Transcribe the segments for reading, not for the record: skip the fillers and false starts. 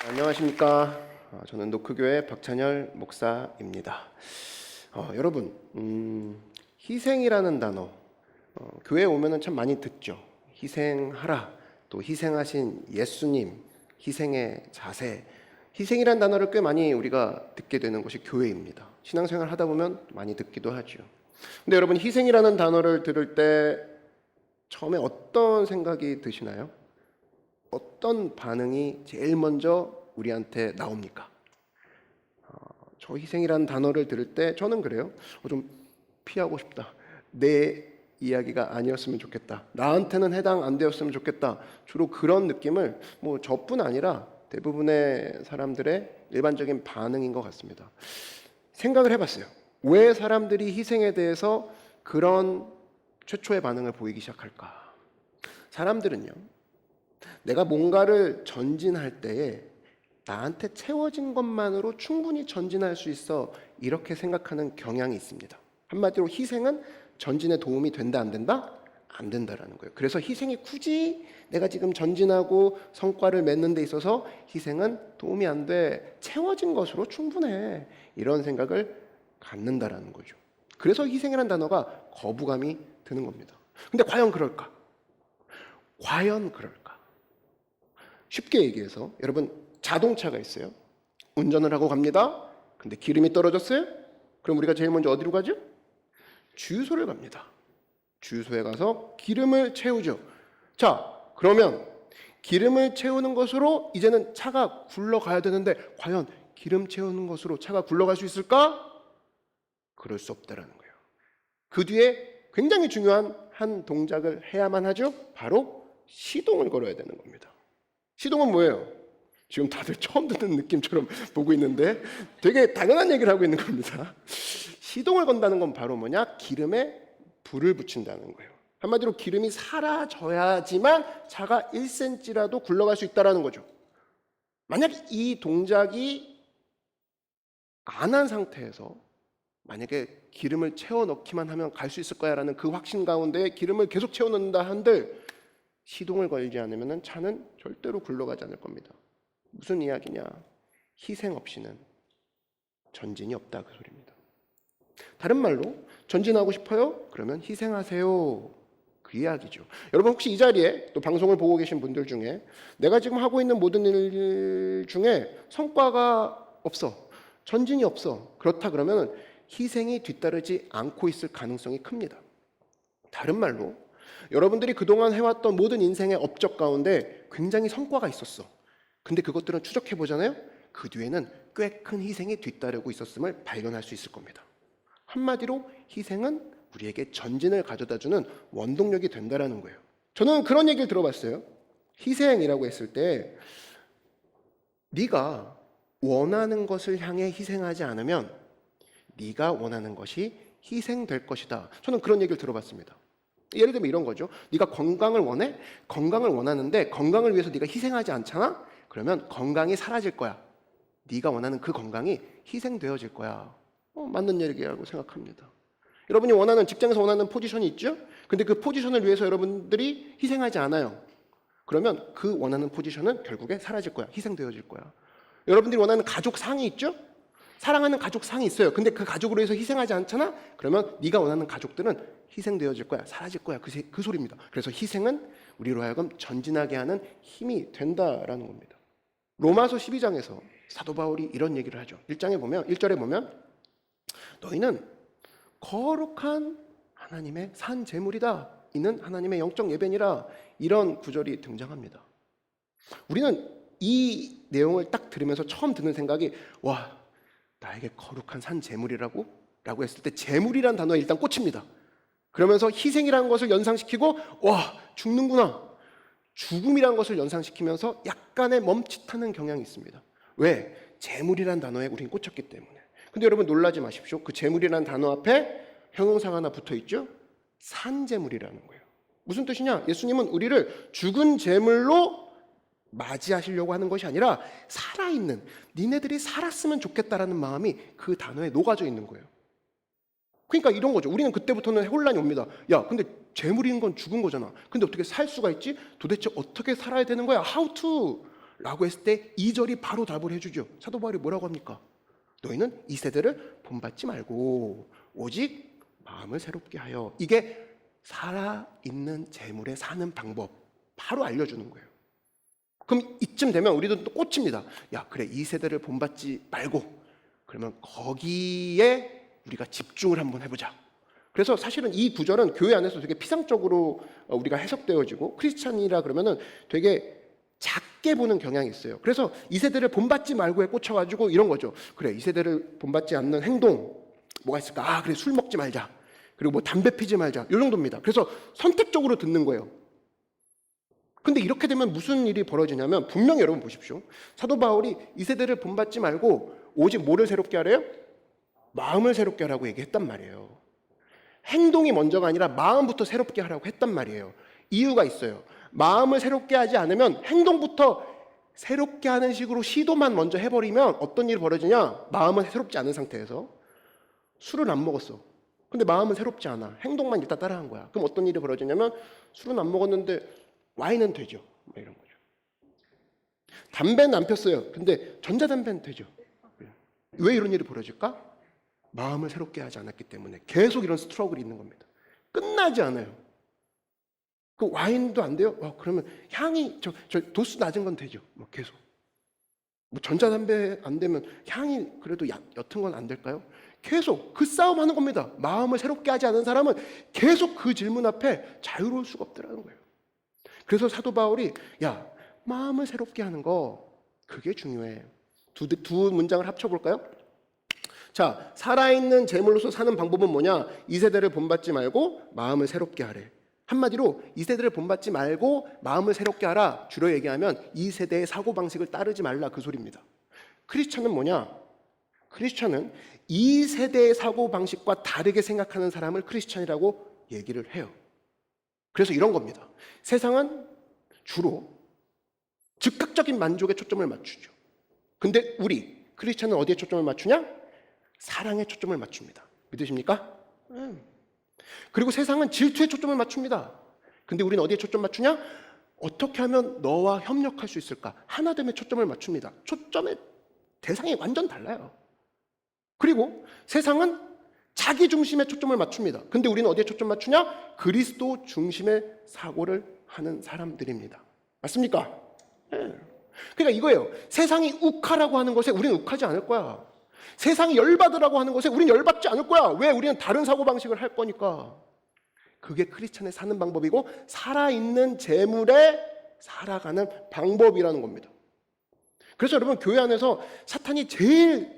안녕하십니까. 저는 노크교회 박찬열 목사입니다. 여러분, 희생이라는 단어, 교회에 오면은 참 많이 듣죠. 희생하라, 또 희생하신 예수님, 희생의 자세. 희생이라는 단어를 꽤 많이 우리가 듣게 되는 곳이 교회입니다. 신앙생활 하다 보면 많이 듣기도 하죠. 근데 여러분, 희생이라는 단어를 들을 때 처음에 어떤 생각이 드시나요? 어떤 반응이 제일 먼저 우리한테 나옵니까? 저 희생이라는 단어를 들을 때 저는 그래요. 좀 피하고 싶다. 내 이야기가 아니었으면 좋겠다. 나한테는 해당 안 되었으면 좋겠다. 주로 그런 느낌을 저뿐 아니라 대부분의 사람들의 일반적인 반응인 것 같습니다. 생각을 해봤어요. 왜 사람들이 희생에 대해서 그런 최초의 반응을 보이기 시작할까? 사람들은요, 내가 뭔가를 전진할 때에 나한테 채워진 것만으로 충분히 전진할 수 있어, 이렇게 생각하는 경향이 있습니다. 한마디로 희생은 전진에 도움이 된다 안 된다? 안 된다라는 거예요. 그래서 희생이 굳이 내가 지금 전진하고 성과를 맺는 데 있어서 희생은 도움이 안 돼. 채워진 것으로 충분해. 이런 생각을 갖는다라는 거죠. 그래서 희생이라는 단어가 거부감이 드는 겁니다. 근데 과연 그럴까? 과연 그럴까? 쉽게 얘기해서 여러분, 자동차가 있어요. 운전을 하고 갑니다. 근데 기름이 떨어졌어요? 그럼 우리가 제일 먼저 어디로 가죠? 주유소를 갑니다. 주유소에 가서 기름을 채우죠. 자, 그러면 기름을 채우는 것으로 이제는 차가 굴러가야 되는데 과연 기름 채우는 것으로 차가 굴러갈 수 있을까? 그럴 수 없다라는 거예요. 그 뒤에 굉장히 중요한 한 동작을 해야만 하죠. 바로 시동을 걸어야 되는 겁니다. 시동은 뭐예요? 지금 다들 처음 듣는 느낌처럼 보고 있는데 되게 당연한 얘기를 하고 있는 겁니다. 시동을 건다는 건 바로 뭐냐? 기름에 불을 붙인다는 거예요. 한마디로 기름이 사라져야지만 차가 1cm라도 굴러갈 수 있다는 거죠. 만약 이 동작이 안 한 상태에서 만약에 기름을 채워 넣기만 하면 갈 수 있을 거야라는 그 확신 가운데 기름을 계속 채워 넣는다 한들 시동을 걸지 않으면 차는 절대로 굴러가지 않을 겁니다. 무슨 이야기냐? 희생 없이는 전진이 없다, 그 소리입니다. 다른 말로 전진하고 싶어요? 그러면 희생하세요, 그 이야기죠. 여러분, 혹시 이 자리에 또 방송을 보고 계신 분들 중에 내가 지금 하고 있는 모든 일 중에 성과가 없어, 전진이 없어, 그렇다 그러면 희생이 뒤따르지 않고 있을 가능성이 큽니다. 다른 말로 여러분들이 그동안 해왔던 모든 인생의 업적 가운데 굉장히 성과가 있었어. 근데 그것들은 추적해 보잖아요. 그 뒤에는 꽤 큰 희생이 뒤따르고 있었음을 발견할 수 있을 겁니다. 한마디로 희생은 우리에게 전진을 가져다주는 원동력이 된다는 거예요. 저는 그런 얘기를 들어봤어요. 희생이라고 했을 때 네가 원하는 것을 향해 희생하지 않으면 네가 원하는 것이 희생될 것이다. 저는 그런 얘기를 들어봤습니다. 예를 들면 이런 거죠. 네가 건강을 원해? 건강을 원하는데 건강을 위해서 네가 희생하지 않잖아? 그러면 건강이 사라질 거야. 네가 원하는 그 건강이 희생되어질 거야. 맞는 얘기라고 생각합니다. 여러분이 원하는, 직장에서 원하는 포지션이 있죠? 근데 그 포지션을 위해서 여러분들이 희생하지 않아요. 그러면 그 원하는 포지션은 결국에 사라질 거야. 희생되어질 거야. 여러분들이 원하는 가족 상이 있죠? 사랑하는 가족 상이 있어요. 근데 그 가족으로 해서 희생하지 않잖아? 그러면 네가 원하는 가족들은 희생되어질 거야. 사라질 거야. 그 소리입니다. 그래서 희생은 우리로 하여금 전진하게 하는 힘이 된다라는 겁니다. 로마서 12장에서 사도 바울이 이런 얘기를 하죠. 1절에 보면 너희는 거룩한 하나님의 산 제물이다. 이는 하나님의 영적 예배니라. 이런 구절이 등장합니다. 우리는 이 내용을 딱 들으면서 처음 드는 생각이, 와, 나에게 거룩한 산 제물이라고? 라고 했을 때 제물이란 단어에 일단 꽂힙니다. 그러면서 희생이라는 것을 연상시키고, 와, 죽는구나. 죽음이라는 것을 연상시키면서 약간의 멈칫하는 경향이 있습니다. 왜? 제물이란 단어에 우린 꽂혔기 때문에. 근데 여러분, 놀라지 마십시오. 그 제물이란 단어 앞에 형용사가 하나 붙어 있죠? 산제물이라는 거예요. 무슨 뜻이냐? 예수님은 우리를 죽은 제물로 맞이하시려고 하는 것이 아니라 살아있는, 니네들이 살았으면 좋겠다라는 마음이 그 단어에 녹아져 있는 거예요. 그러니까 이런 거죠. 우리는 그때부터는 혼란이 옵니다. 야, 근데 재물인 건 죽은 거잖아. 근데 어떻게 살 수가 있지? 도대체 어떻게 살아야 되는 거야? How to? 라고 했을 때 2절이 바로 답을 해주죠. 사도 바울이 뭐라고 합니까? 너희는 이 세대를 본받지 말고 오직 마음을 새롭게 하여. 이게 살아있는 재물에 사는 방법 바로 알려주는 거예요. 그럼 이쯤 되면 우리도 또 꽂힙니다. 야, 그래, 이 세대를 본받지 말고 그러면 거기에 우리가 집중을 한번 해보자. 그래서 사실은 이 구절은 교회 안에서 되게 피상적으로 우리가 해석되어지고, 크리스찬이라 그러면은 되게 작게 보는 경향이 있어요. 그래서 이 세대를 본받지 말고에 꽂혀가지고 이런 거죠. 그래, 이 세대를 본받지 않는 행동 뭐가 있을까? 아, 그래, 술 먹지 말자. 그리고 뭐 담배 피지 말자. 이 정도입니다. 그래서 선택적으로 듣는 거예요. 근데 이렇게 되면 무슨 일이 벌어지냐면, 분명히 여러분 보십시오. 사도 바울이 이 세대를 본받지 말고 오직 뭐를 새롭게 하래요? 마음을 새롭게 하라고 얘기했단 말이에요. 행동이 먼저가 아니라 마음부터 새롭게 하라고 했단 말이에요. 이유가 있어요. 마음을 새롭게 하지 않으면 행동부터 새롭게 하는 식으로 시도만 먼저 해버리면 어떤 일이 벌어지냐? 마음은 새롭지 않은 상태에서 술을 안 먹었어. 근데 마음은 새롭지 않아. 행동만 일단 따라한 거야. 그럼 어떤 일이 벌어지냐면, 술은 안 먹었는데 와인은 되죠. 이런 거죠. 담배는 안 폈어요. 근데 전자담배는 되죠. 왜 이런 일이 벌어질까? 마음을 새롭게 하지 않았기 때문에 계속 이런 스트러글이 있는 겁니다. 끝나지 않아요. 그 와인도 안 돼요? 그러면 향이 저 도수 낮은 건 되죠. 뭐 계속. 뭐 전자담배 안 되면 향이 그래도 옅은 건 안 될까요? 계속 그 싸움 하는 겁니다. 마음을 새롭게 하지 않은 사람은 계속 그 질문 앞에 자유로울 수가 없더라는 거예요. 그래서 사도 바울이 야, 마음을 새롭게 하는 거 그게 중요해. 두 문장을 합쳐볼까요? 자, 살아있는 제물로서 사는 방법은 뭐냐? 이 세대를 본받지 말고 마음을 새롭게 하래. 한마디로 이 세대를 본받지 말고 마음을 새롭게 하라. 주로 얘기하면 이 세대의 사고방식을 따르지 말라, 그 소리입니다. 크리스천은 뭐냐? 크리스천은 이 세대의 사고방식과 다르게 생각하는 사람을 크리스천이라고 얘기를 해요. 그래서 이런 겁니다. 세상은 주로 즉각적인 만족에 초점을 맞추죠. 근데 우리 크리스천은 어디에 초점을 맞추냐? 사랑에 초점을 맞춥니다. 믿으십니까? 그리고 세상은 질투에 초점을 맞춥니다. 근데 우리는 어디에 초점 맞추냐? 어떻게 하면 너와 협력할 수 있을까? 하나됨에 초점을 맞춥니다. 초점의 대상이 완전 달라요. 그리고 세상은 자기 중심에 초점을 맞춥니다. 근데 우리는 어디에 초점 맞추냐? 그리스도 중심의 사고를 하는 사람들입니다. 맞습니까? 그러니까 이거예요. 세상이 욱하라고 하는 것에 우리는 욱하지 않을 거야. 세상이 열받으라고 하는 것에 우리는 열받지 않을 거야. 왜? 우리는 다른 사고방식을 할 거니까. 그게 크리스천의 사는 방법이고 살아있는 재물에 살아가는 방법이라는 겁니다. 그래서 여러분, 교회 안에서 사탄이 제일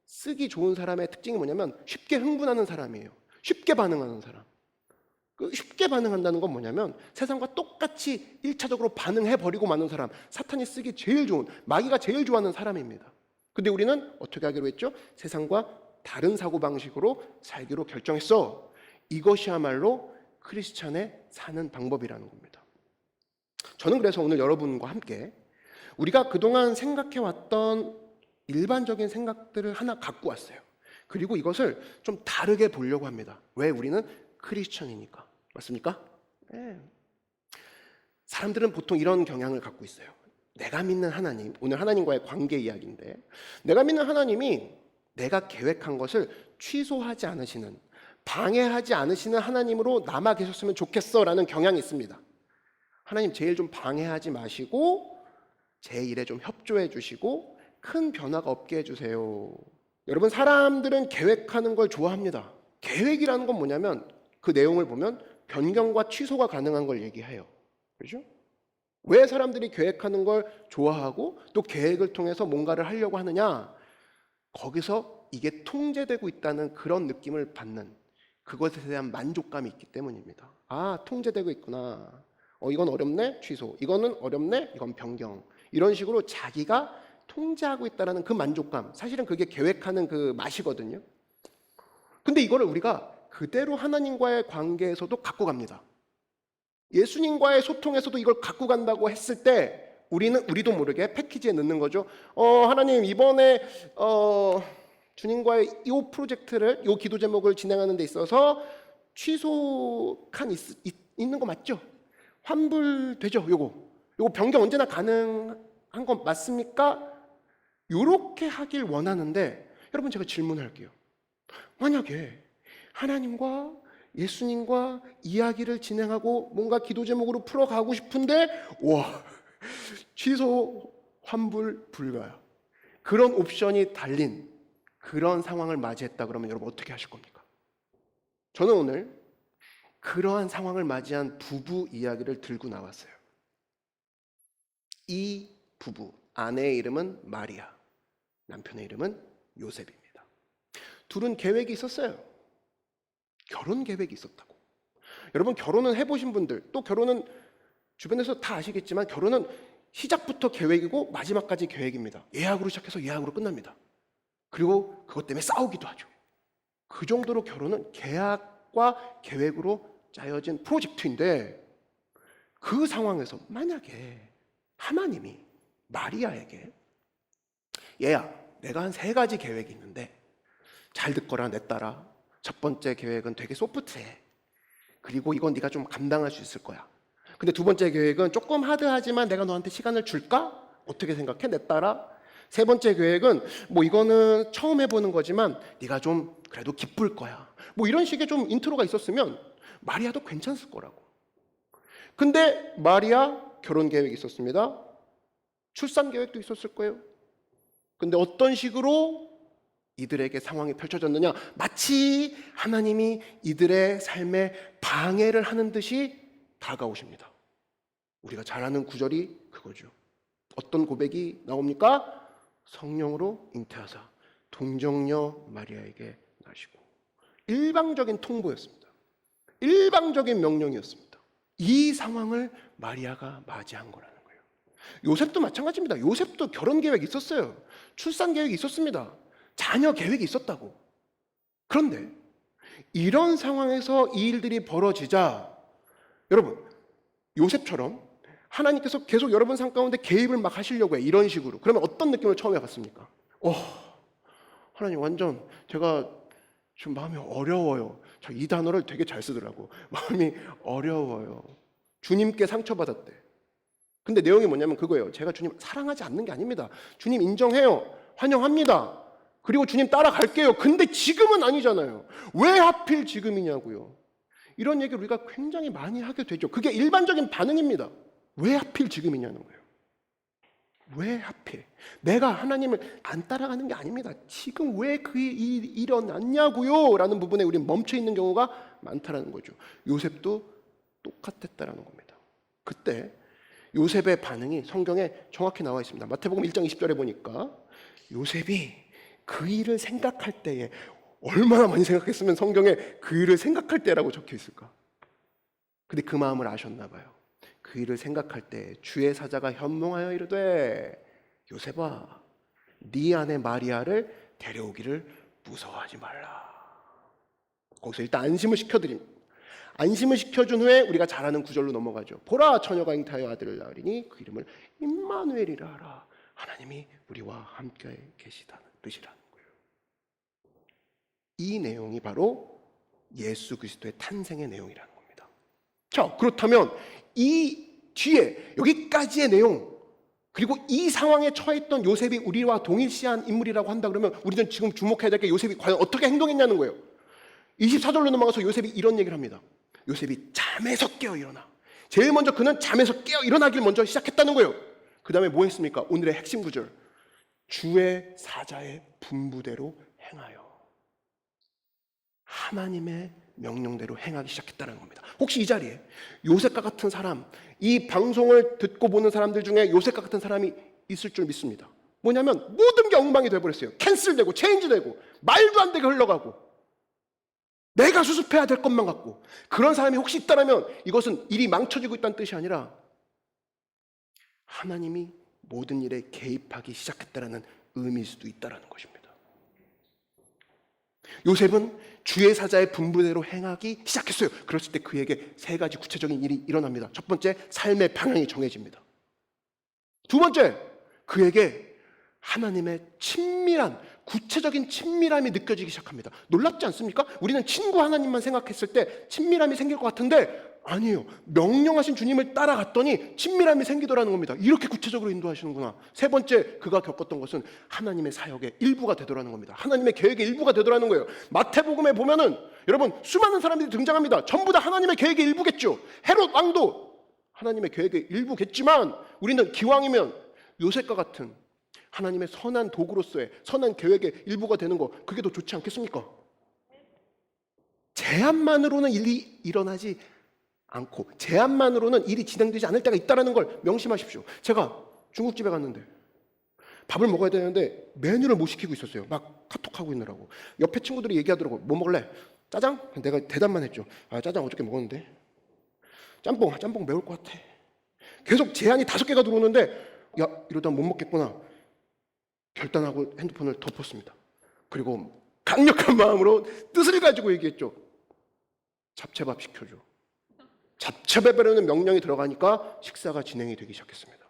쓰기 좋은 사람의 특징이 뭐냐면 쉽게 흥분하는 사람이에요. 쉽게 반응하는 사람. 그 쉽게 반응한다는 건 뭐냐면 세상과 똑같이 1차적으로 반응해버리고 마는 사람. 사탄이 쓰기 제일 좋은, 마귀가 제일 좋아하는 사람입니다. 근데 우리는 어떻게 하기로 했죠? 세상과 다른 사고방식으로 살기로 결정했어. 이것이야말로 크리스찬의 사는 방법이라는 겁니다. 저는 그래서 오늘 여러분과 함께 우리가 그동안 생각해왔던 일반적인 생각들을 하나 갖고 왔어요. 그리고 이것을 좀 다르게 보려고 합니다. 왜? 우리는 크리스천이니까. 맞습니까? 네. 사람들은 보통 이런 경향을 갖고 있어요. 내가 믿는 하나님, 오늘 하나님과의 관계 이야기인데, 내가 믿는 하나님이 내가 계획한 것을 취소하지 않으시는, 방해하지 않으시는 하나님으로 남아 계셨으면 좋겠어라는 경향이 있습니다. 하나님 제일 좀 방해하지 마시고 제 일에 좀 협조해 주시고 큰 변화가 없게 해주세요. 여러분, 사람들은 계획하는 걸 좋아합니다. 계획이라는 건 뭐냐면 그 내용을 보면 변경과 취소가 가능한 걸 얘기해요. 그렇죠? 왜 사람들이 계획하는 걸 좋아하고 또 계획을 통해서 뭔가를 하려고 하느냐? 거기서 이게 통제되고 있다는 그런 느낌을 받는, 그것에 대한 만족감이 있기 때문입니다. 아, 통제되고 있구나. 이건 어렵네? 취소. 이거는 어렵네? 이건 변경. 이런 식으로 자기가 통제하고 있다는 그 만족감, 사실은 그게 계획하는 그 맛이거든요. 근데 이거를 우리가 그대로 하나님과의 관계에서도 갖고 갑니다. 예수님과의 소통에서도 이걸 갖고 간다고 했을 때 우리도 모르게 패키지에 넣는 거죠. 하나님, 이번에 주님과의 이 프로젝트를, 이 기도 제목을 진행하는 데 있어서 취소칸 있는 거 맞죠? 환불되죠? 요거 변경 언제나 가능하죠? 한 건 맞습니까? 이렇게 하길 원하는데 여러분 제가 질문할게요. 만약에 하나님과 예수님과 이야기를 진행하고 뭔가 기도 제목으로 풀어가고 싶은데 와 취소 환불 불가야. 그런 옵션이 달린 그런 상황을 맞이했다 그러면 여러분 어떻게 하실 겁니까? 저는 오늘 그러한 상황을 맞이한 부부 이야기를 들고 나왔어요. 이 부부, 아내의 이름은 마리아, 남편의 이름은 요셉입니다. 둘은 계획이 있었어요. 결혼 계획이 있었다고. 여러분 결혼은 해보신 분들, 또 결혼은 주변에서 다 아시겠지만 결혼은 시작부터 계획이고 마지막까지 계획입니다. 예약으로 시작해서 예약으로 끝납니다. 그리고 그것 때문에 싸우기도 하죠. 그 정도로 결혼은 계약과 계획으로 짜여진 프로젝트인데 그 상황에서 만약에 하나님이 마리아에게 얘야 내가 한 3가지 계획이 있는데 잘 듣거라 내 딸아. 첫 번째 계획은 되게 소프트해. 그리고 이건 네가 좀 감당할 수 있을 거야. 근데 두 번째 계획은 조금 하드하지만 내가 너한테 시간을 줄까? 어떻게 생각해 내 딸아? 세 번째 계획은 뭐 이거는 처음 해보는 거지만 네가 좀 그래도 기쁠 거야. 뭐 이런 식의 좀 인트로가 있었으면 마리아도 괜찮을 거라고. 근데 마리아 결혼 계획이 있었습니다. 출산 계획도 있었을 거예요. 근데 어떤 식으로 이들에게 상황이 펼쳐졌느냐? 마치 하나님이 이들의 삶에 방해를 하는 듯이 다가오십니다. 우리가 잘 아는 구절이 그거죠. 어떤 고백이 나옵니까? 성령으로 잉태하사 동정녀 마리아에게 나시고. 일방적인 통보였습니다. 일방적인 명령이었습니다. 이 상황을 마리아가 맞이한 거라는 거예요. 요셉도 마찬가지입니다. 요셉도 결혼 계획이 있었어요. 출산 계획이 있었습니다. 자녀 계획이 있었다고. 그런데 이런 상황에서 이 일들이 벌어지자 여러분 요셉처럼 하나님께서 계속 여러분 삶 가운데 개입을 막 하시려고 해요. 이런 식으로. 그러면 어떤 느낌을 처음에 받습니까? 하나님 완전 제가 지금 마음이 어려워요. 저 이 단어를 되게 잘 쓰더라고. 마음이 어려워요. 주님께 상처받았대. 근데 내용이 뭐냐면 그거예요. 제가 주님 사랑하지 않는 게 아닙니다. 주님 인정해요. 환영합니다. 그리고 주님 따라갈게요. 근데 지금은 아니잖아요. 왜 하필 지금이냐고요. 이런 얘기를 우리가 굉장히 많이 하게 되죠. 그게 일반적인 반응입니다. 왜 하필 지금이냐는 거예요. 왜 하필? 내가 하나님을 안 따라가는 게 아닙니다. 지금 왜 그 일이 일어났냐고요? 라는 부분에 우리는 멈춰 있는 경우가 많다라는 거죠. 요셉도 똑같았다라는 겁니다. 그때 요셉의 반응이 성경에 정확히 나와 있습니다. 마태복음 1장 20절에 보니까 요셉이 그 일을 생각할 때에 얼마나 많이 생각했으면 성경에 그 일을 생각할 때라고 적혀 있을까? 근데 그 마음을 아셨나 봐요. 그 일을 생각할 때 주의 사자가 현몽하여 이르되 요셉아 네 아내 마리아를 데려오기를 무서워하지 말라. 거기서 일단 안심을 시켜드립니다. 안심을 시켜준 후에 우리가 잘 아는 구절로 넘어가죠. 보라 처녀가 잉태하여 아들을 낳으리니 그 이름을 임마누엘이라 하라. 하나님이 우리와 함께 계시다는 뜻이라는 거예요. 이 내용이 바로 예수 그리스도의 탄생의 내용이라는 겁니다. 자, 그렇다면 이 뒤에 여기까지의 내용 그리고 이 상황에 처했던 요셉이 우리와 동일시한 인물이라고 한다 그러면 우리는 지금 주목해야 될 게 요셉이 과연 어떻게 행동했냐는 거예요. 24절로 넘어가서 요셉이 이런 얘기를 합니다. 요셉이 잠에서 깨어 일어나. 제일 먼저 그는 잠에서 깨어 일어나길 먼저 시작했다는 거예요. 그 다음에 뭐 했습니까? 오늘의 핵심 구절. 주의 사자의 분부대로 행하여. 하나님의 명령대로 행하기 시작했다는 겁니다. 혹시 이 자리에 요셉과 같은 사람, 이 방송을 듣고 보는 사람들 중에 요셉과 같은 사람이 있을 줄 믿습니다. 뭐냐면 모든 게 엉망이 돼버렸어요. 캔슬되고 체인지되고 말도 안 되게 흘러가고 내가 수습해야 될 것만 같고 그런 사람이 혹시 있다면 이것은 일이 망쳐지고 있다는 뜻이 아니라 하나님이 모든 일에 개입하기 시작했다는 의미일 수도 있다는 것입니다. 요셉은 주의 사자의 분부대로 행하기 시작했어요. 그랬을 때 그에게 3가지 구체적인 일이 일어납니다. 첫 번째, 삶의 방향이 정해집니다. 두 번째, 그에게 하나님의 친밀한 구체적인 친밀함이 느껴지기 시작합니다. 놀랍지 않습니까? 우리는 친구 하나님만 생각했을 때 친밀함이 생길 것 같은데 아니에요. 명령하신 주님을 따라갔더니 친밀함이 생기더라는 겁니다. 이렇게 구체적으로 인도하시는구나. 세 번째, 그가 겪었던 것은 하나님의 사역의 일부가 되더라는 겁니다. 하나님의 계획의 일부가 되더라는 거예요. 마태복음에 보면은 여러분 수많은 사람들이 등장합니다. 전부 다 하나님의 계획의 일부겠죠. 헤롯 왕도 하나님의 계획의 일부겠지만 우리는 기왕이면 요셉과 같은 하나님의 선한 도구로서의 선한 계획의 일부가 되는 거, 그게 더 좋지 않겠습니까? 제안만으로는 일이 일어나지 않고 제안만으로는 일이 진행되지 않을 때가 있다는 걸 명심하십시오. 제가 중국집에 갔는데 밥을 먹어야 되는데 메뉴를 못 시키고 있었어요. 막 카톡하고 있느라고. 옆에 친구들이 얘기하더라고요. 뭐 먹을래? 짜장? 내가 대답만 했죠. 아, 짜장 어저께 먹었는데. 짬뽕 매울 것 같아. 계속 제안이 5개가 들어오는데 야, 이러다 못 먹겠구나. 결단하고 핸드폰을 덮었습니다. 그리고 강력한 마음으로 뜻을 가지고 얘기했죠. 잡채밥 시켜줘. 잡채밥이라는 명령이 들어가니까 식사가 진행이 되기 시작했습니다.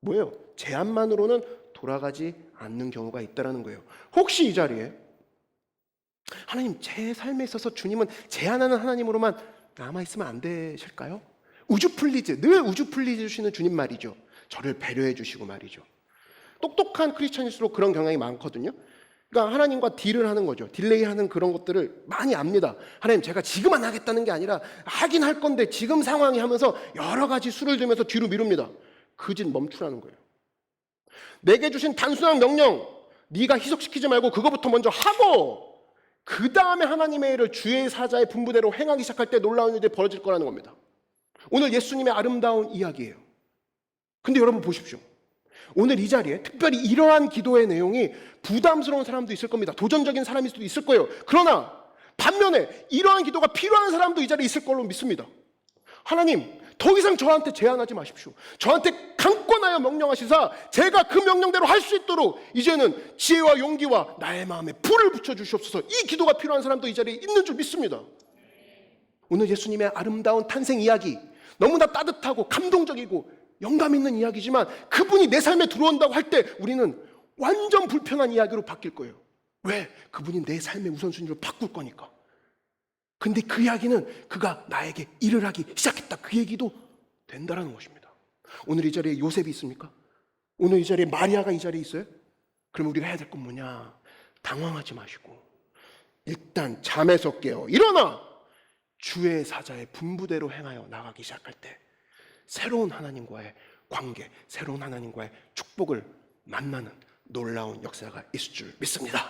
뭐예요? 제안만으로는 돌아가지 않는 경우가 있다는 거예요. 혹시 이 자리에 하나님, 제 삶에 있어서 주님은 제안하는 하나님으로만 남아있으면 안 되실까요? 우주 플리즈, 늘 우주 플리즈 주시는 주님 말이죠. 저를 배려해 주시고 말이죠. 똑똑한 크리스천일수록 그런 경향이 많거든요. 그러니까 하나님과 딜을 하는 거죠. 딜레이하는 그런 것들을 많이 압니다. 하나님, 제가 지금 안 하겠다는 게 아니라 하긴 할 건데 지금 상황이 하면서 여러 가지 수를 들면서 뒤로 미룹니다. 그 짓 멈추라는 거예요. 내게 주신 단순한 명령, 네가 희석시키지 말고 그거부터 먼저 하고 그 다음에 하나님의 일을 주의 사자의 분부대로 행하기 시작할 때 놀라운 일들이 벌어질 거라는 겁니다. 오늘 예수님의 아름다운 이야기예요. 근데 여러분 보십시오. 오늘 이 자리에 특별히 이러한 기도의 내용이 부담스러운 사람도 있을 겁니다. 도전적인 사람일 수도 있을 거예요. 그러나 반면에 이러한 기도가 필요한 사람도 이 자리에 있을 걸로 믿습니다. 하나님, 더 이상 저한테 제한하지 마십시오. 저한테 강권하여 명령하시사 제가 그 명령대로 할 수 있도록 이제는 지혜와 용기와 나의 마음에 불을 붙여주시옵소서. 이 기도가 필요한 사람도 이 자리에 있는 줄 믿습니다. 오늘 예수님의 아름다운 탄생 이야기, 너무나 따뜻하고 감동적이고 영감 있는 이야기지만 그분이 내 삶에 들어온다고 할 때 우리는 완전 불편한 이야기로 바뀔 거예요. 왜? 그분이 내 삶의 우선순위를 바꿀 거니까. 근데 그 이야기는 그가 나에게 일을 하기 시작했다, 그 얘기도 된다라는 것입니다. 오늘 이 자리에 요셉이 있습니까? 오늘 이 자리에 마리아가 이 자리에 있어요? 그럼 우리가 해야 될 건 뭐냐? 당황하지 마시고 일단 잠에서 깨어 일어나 주의 사자의 분부대로 행하여 나가기 시작할 때 새로운 하나님과의 관계, 새로운 하나님과의 축복을 만나는 놀라운 역사가 있을 줄 믿습니다.